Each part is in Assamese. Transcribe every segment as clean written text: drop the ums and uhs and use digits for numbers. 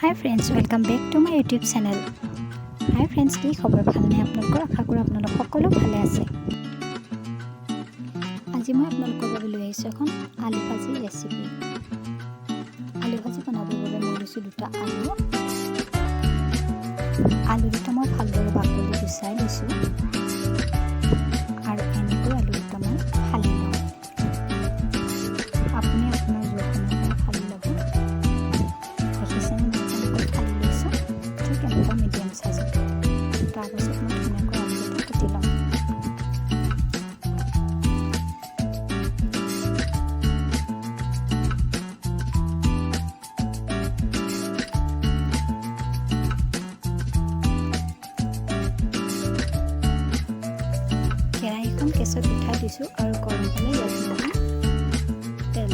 High friends, welcome back to my YouTube channel. Hi friends, কি খবৰ? ভালনে আপোনালোকৰ? আশা কৰোঁ আপোনালোক সকলো ভালে আছে। আজি মই আপোনালোকৰ বাবে লৈ আহিছোঁ এখন আলু ভাজি ৰেচিপি। আলু ভাজি বনাবৰ বাবে মই লৈছোঁ দুটা আলু দুটা মই ভালদৰে বাকলি গুচাই লৈছোঁ আৰু এনেকৈ আলু দুটা মই ফালি লওঁ। আপুনি আপোনাৰ জোখমতে ফালি ল'ব। দেখিছেনে মই কেনেকৈ ফালি লৈছোঁ? ঠিক এনেকুৱা মিডিয়াম চাইজত। তাৰপাছত মই ধুনীয়াকৈ আলু দুটা কাটি ল'ম। কেৰাহীখন গেছত উঠাই দিছোঁ আৰু গৰম হ'লে ইয়াত মই তেল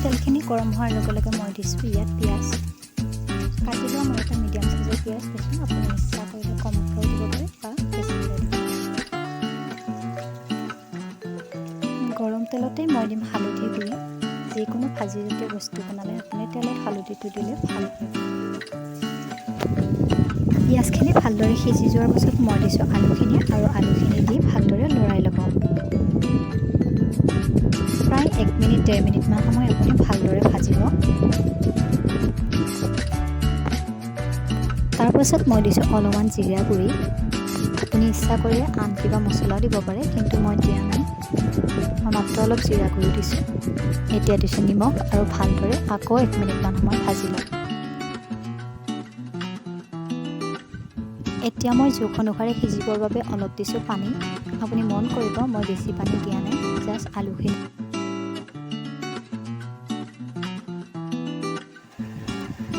তেলখিনি গৰম হোৱাৰ লগে লগে মই দিছোঁ ইয়াত পিঁয়াজ কাটি লোৱা। মই এটা মিডিয়াম চাইজৰ পিঁয়াজ দিছোঁ। আপুনি ইচ্ছা কৰিলে কমকৈ দিব পাৰে বা বেছিকৈ দিব পাৰে। গৰম তেলতে মই দিম হালধি গুড়ি। যিকোনো ভাজিজাতীয় বস্তু বনালে আপুনি তেলত হালধিটো দিলে ভাল হয়। পিঁয়াজখিনি ভালদৰে সিজি যোৱাৰ পাছত মই দিছোঁ আলুখিনি আৰু আলুখিনি দি ভালদৰে লৰাই ল'ব। প্ৰায় 1 মিনিট 1.5 মিনিটমান সময় আপুনি ভালদৰে ভাজিব। তাৰপাছত মই দিছোঁ অলপমান জিৰা গুড়ি। আপুনি ইচ্ছা কৰিলে আন কিবা মছলাও দিব পাৰে, কিন্তু মই দিয়া নাই। মই মাত্ৰ অলপ জিৰা গুড়ি দিছোঁ। এতিয়া দিছোঁ নিমখ আৰু ভালদৰে আকৌ 1 মিনিটমান সময় ভাজি ল'ম। এতিয়া মই জোখ অনুসাৰে সিজিবৰ বাবে অলপ দিছোঁ পানী। আপুনি মন কৰিব মই বেছি পানী দিয়া নাই, জাষ্ট আলুখিনি।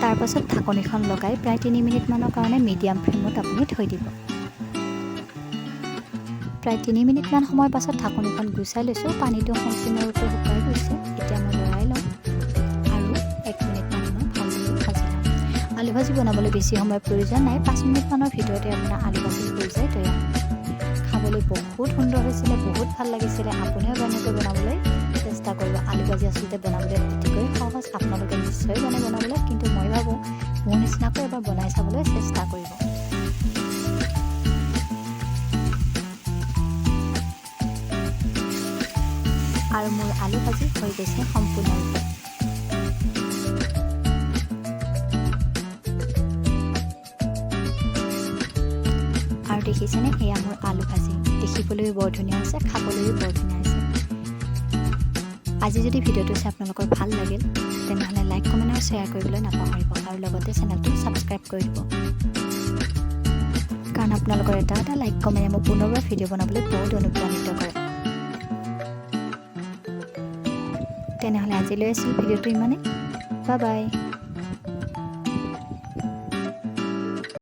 তাৰপাছত ঢাকনিখন লগাই প্ৰায় 3 মিনিটমানৰ কাৰণে মিডিয়াম ফ্লেমত আপুনি থৈ দিব। প্ৰায় 3 মিনিটমান সময় পাছত ঢাকনিখন গুচাই লৈছোঁ। পানীটো সম্পূৰ্ণৰূপে শুকাই গৈছে। এতিয়া মই লৰাই ল'ম আৰু 1 মিনিটমান সময় ভালদৰে ভাজি ল'ম। আলু ভাজি বনাবলৈ বেছি সময়ৰ প্ৰয়োজন নাই। 5 মিনিটমানৰ ভিতৰতে আপোনাৰ আলু ভাজি হৈ যায় তৈয়াৰ। খাবলৈ বহুত সুন্দৰ হৈছিলে, বহুত ভাল লাগিছিলে। আপুনিও এনেকৈ বনাবলৈ চেষ্টা কৰিব। আলু ভাজি আচলতে বনাবলৈ অতিকৈ সহজ। আপোনালোকে নিশ্চয় বনাবলৈ, কিন্তু মই ভাবোঁ মোৰ নিচিনাকৈ এবাৰ বনাই চাবলৈ চেষ্টা কৰিব। আৰু মোৰ আলু ভাজি হৈ গৈছে সম্পূৰ্ণৰূপে। আৰু দেখিছেনে, এয়া মোৰ আলু ভাজি। দেখিবলৈও বৰ ধুনীয়া হৈছে, খাবলৈও বৰ ধুনীয়া হৈছে। আজি যদি ভিডিঅ'টো চাই আপোনালোকৰ ভাল লাগিল, তেনেহ'লে লাইক, কমেণ্ট আৰু শ্বেয়াৰ কৰিবলৈ নাপাহৰিব আৰু লগতে চেনেলটো ছাবস্ক্ৰাইব কৰি দিব। কাৰণ আপোনালোকৰ এটা লাইক কমেণ্টে মোক পুনৰবাৰ ভিডিঅ' বনাবলৈ বহুত অনুপ্ৰাণিত কৰে। তেনেহ'লে আজিলৈ আছিল ভিডিঅ'টো ইমানেই। Bye bye.